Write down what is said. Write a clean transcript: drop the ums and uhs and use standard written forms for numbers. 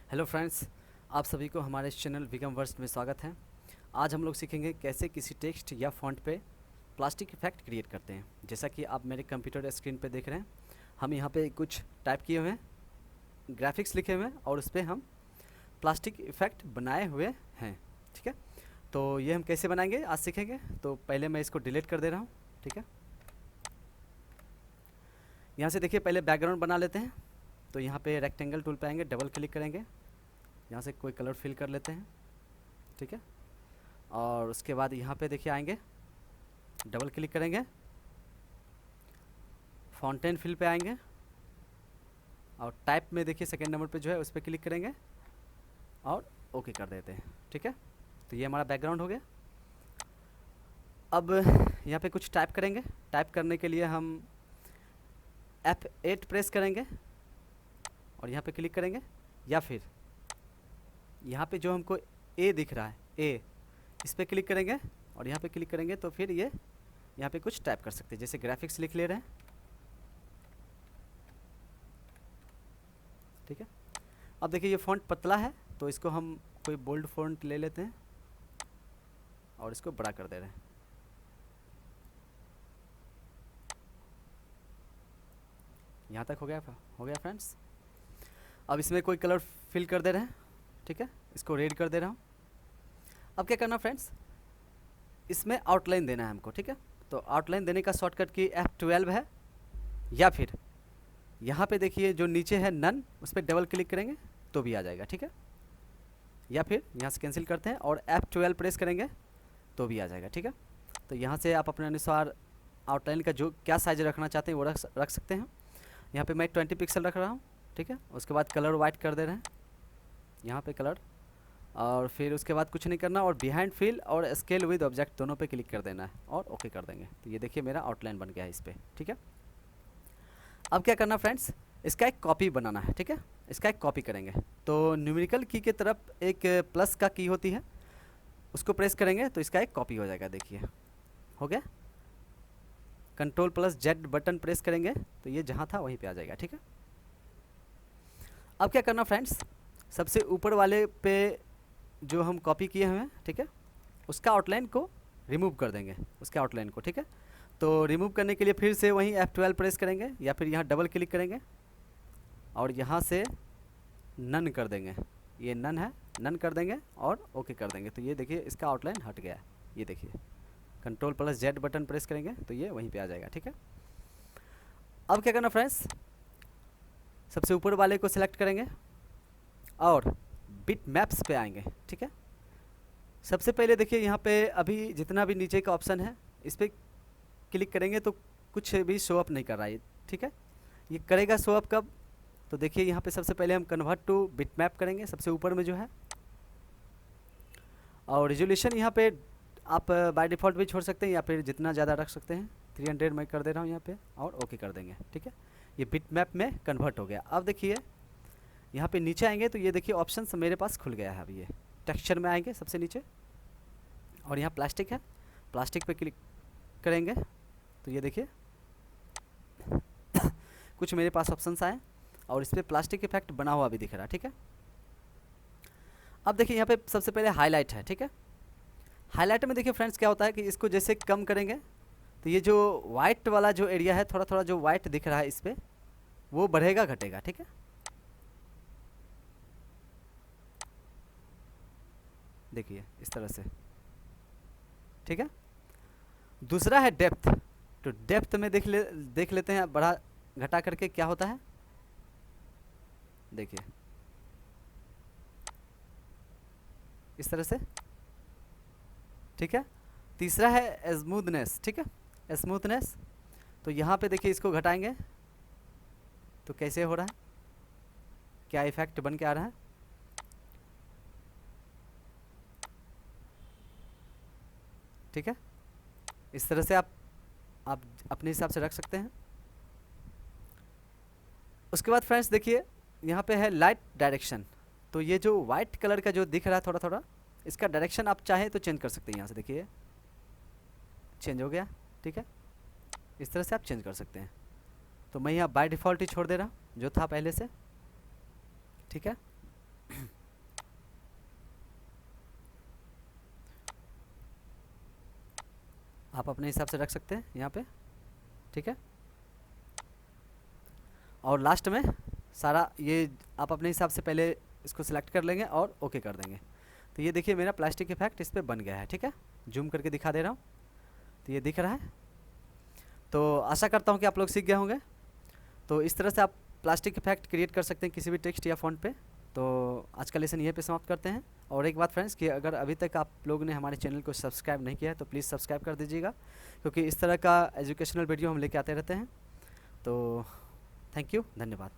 Hello friends, आप सभी को हमारे इस चैनल विगम वर्स में स्वागत है। आज हम लोग सीखेंगे कैसे किसी टेक्स्ट या फॉन्ट पे प्लास्टिक इफेक्ट क्रिएट करते हैं। जैसा कि आप मेरे कंप्यूटर स्क्रीन पे देख रहे हैं, हम यहाँ पे कुछ टाइप किए हुए हैं, ग्राफिक्स लिखे हुए हैं और उस पर हम प्लास्टिक इफेक्ट बनाए हुए हैं। ठीक है, तो ये हम कैसे बनाएंगे आज सीखेंगे। तो पहले मैं इसको डिलीट कर दे रहा हूँ। ठीक है, यहाँ से देखिए पहले बैकग्राउंड बना लेते हैं। तो यहाँ पे रेक्टेंगल टूल पे आएंगे, डबल क्लिक करेंगे, यहाँ से कोई कलर फिल कर लेते हैं। ठीक है, और उसके बाद यहाँ पे देखिए आएंगे, डबल क्लिक करेंगे, फाउंटेन फिल पे आएंगे और टाइप में देखिए सेकेंड नंबर पे जो है उस पर क्लिक करेंगे और ओके कर देते हैं। ठीक है, तो ये हमारा बैकग्राउंड हो गया। अब यहाँ पे कुछ टाइप करेंगे। टाइप करने के लिए हम F8 प्रेस करेंगे और यहाँ पे क्लिक करेंगे, या फिर यहाँ पे जो हमको ए दिख रहा है ए, इस पर क्लिक करेंगे और यहाँ पे क्लिक करेंगे तो फिर ये यहाँ पे कुछ टाइप कर सकते हैं। जैसे ग्राफिक्स लिख ले रहे हैं। ठीक है, अब देखिए ये फ़ॉन्ट पतला है तो इसको हम कोई बोल्ड फ़ॉन्ट ले लेते हैं और इसको बड़ा कर दे रहे हैं। यहाँ तक हो गया फ्रेंड्स। अब इसमें कोई कलर फिल कर दे रहे हैं। ठीक है, इसको रेड कर दे रहा हूँ। अब क्या करना फ्रेंड्स, इसमें आउटलाइन देना है हमको। ठीक है, तो आउटलाइन देने का शॉर्टकट की F12 है, या फिर यहाँ पे देखिए जो नीचे है नन, उस पर डबल क्लिक करेंगे तो भी आ जाएगा। ठीक है, या फिर यहाँ से कैंसिल करते हैं और F12 प्रेस करेंगे तो भी आ जाएगा। ठीक है, तो यहाँ से आप अपने अनुसार आउटलाइन का जो क्या साइज रखना चाहते हैं वो रख सकते हैं। यहाँ पे मैं 20 पिक्सल रख रहा हूँ। ठीक है, उसके बाद कलर वाइट कर दे रहे हैं, यहाँ पे कलर, और फिर उसके बाद कुछ नहीं करना और बिहाइंड फिल और स्केल विद ऑब्जेक्ट दोनों पे क्लिक कर देना है और ओके कर देंगे। तो ये देखिए मेरा आउटलाइन बन गया है इस पर। ठीक है, अब क्या करना फ्रेंड्स, इसका एक कॉपी बनाना है। ठीक है, इसका एक कॉपी करेंगे तो न्यूमेरिकल की के तरफ एक प्लस का की होती है, उसको प्रेस करेंगे तो इसका एक कॉपी हो जाएगा। देखिए हो गया। Ctrl+Z बटन प्रेस करेंगे तो ये जहाँ था वहीं पे आ जाएगा। ठीक है, अब क्या करना फ्रेंड्स, सबसे ऊपर वाले पे जो हम कॉपी किए हुए हैं, ठीक है, उसका आउटलाइन को रिमूव कर देंगे, उसके आउटलाइन को। ठीक है, तो रिमूव करने के लिए फिर से वहीं F12 प्रेस करेंगे या फिर यहाँ डबल क्लिक करेंगे और यहाँ से नन कर देंगे। ये नन है, नन कर देंगे और ओके कर देंगे। तो ये देखिए इसका आउटलाइन हट गया है। ये देखिए Ctrl+Z बटन प्रेस करेंगे तो ये वहीं पे आ जाएगा। ठीक है, अब क्या करना फ्रेंड्स, सबसे ऊपर वाले को सिलेक्ट करेंगे और बिट मैप्स पे आएंगे। ठीक है, सबसे पहले देखिए यहाँ पे अभी जितना भी नीचे का ऑप्शन है इस पर क्लिक करेंगे तो कुछ भी शो अप नहीं कर रहा है। ठीक है, ये करेगा शो अप कब, तो देखिए यहाँ पे सबसे पहले हम कन्वर्ट टू बिट मैप करेंगे सबसे ऊपर में जो है, और रिजोल्यूशन यहाँ पे आप बाय डिफ़ॉल्ट भी छोड़ सकते हैं या फिर जितना ज़्यादा रख सकते हैं। 300 मैं कर दे रहा हूँ यहाँ पे और ओके कर देंगे। ठीक है, ये बिट मैप में कन्वर्ट हो गया। अब देखिए यहाँ पे नीचे आएंगे तो ये देखिए ऑप्शंस मेरे पास खुल गया है। अब ये टेक्सचर में आएंगे सबसे नीचे और यहाँ प्लास्टिक है, प्लास्टिक पे क्लिक करेंगे तो ये देखिए कुछ मेरे पास ऑप्शंस आए और इस पर प्लास्टिक इफेक्ट बना हुआ भी दिख रहा है। ठीक है, अब देखिए यहाँ पे सबसे पहले हाईलाइट है। ठीक है, हाईलाइट में देखिए फ्रेंड्स क्या होता है कि इसको जैसे कम करेंगे तो ये जो वाइट वाला जो एरिया है, थोड़ा थोड़ा जो वाइट दिख रहा है इस पर, वो बढ़ेगा घटेगा। ठीक है, देखिए इस तरह से। ठीक है, दूसरा है डेप्थ। तो डेप्थ में देख लेते हैं बढ़ा घटा करके क्या होता है। देखिए इस तरह से। ठीक है, तीसरा है स्मूथनेस। ठीक है, स्मूथनेस, तो यहाँ पे देखिए इसको घटाएंगे तो कैसे हो रहा है, क्या इफेक्ट बन के आ रहा है। ठीक है, इस तरह से आप अपने हिसाब से रख सकते हैं। उसके बाद फ्रेंड्स देखिए यहाँ पे है लाइट डायरेक्शन। तो ये जो वाइट कलर का जो दिख रहा है थोड़ा थोड़ा, इसका डायरेक्शन आप चाहें तो चेंज कर सकते हैं। यहाँ से देखिए चेंज हो गया। ठीक है, इस तरह से आप चेंज कर सकते हैं। तो मैं यहाँ बाय डिफ़ॉल्ट ही छोड़ दे रहा हूँ जो था पहले से। ठीक है, आप अपने हिसाब से रख सकते हैं यहाँ पे, ठीक है। और लास्ट में सारा ये आप अपने हिसाब से पहले इसको सिलेक्ट कर लेंगे और ओके कर देंगे। तो ये देखिए मेरा प्लास्टिक इफेक्ट इस पर बन गया है, ठीक है। जूम करके दिखा दे रहा हूँ, तो ये दिख रहा है। तो आशा करता हूँ कि आप लोग सीख गए होंगे। तो इस तरह से आप प्लास्टिक इफेक्ट क्रिएट कर सकते हैं किसी भी टेक्स्ट या फ़ॉन्ट पे। तो आज का लेसन यहीं पे समाप्त करते हैं। और एक बात फ्रेंड्स कि अगर अभी तक आप लोगों ने हमारे चैनल को सब्सक्राइब नहीं किया है तो प्लीज़ सब्सक्राइब कर दीजिएगा, क्योंकि इस तरह का एजुकेशनल वीडियो हम लेके आते रहते हैं। तो थैंक यू, धन्यवाद।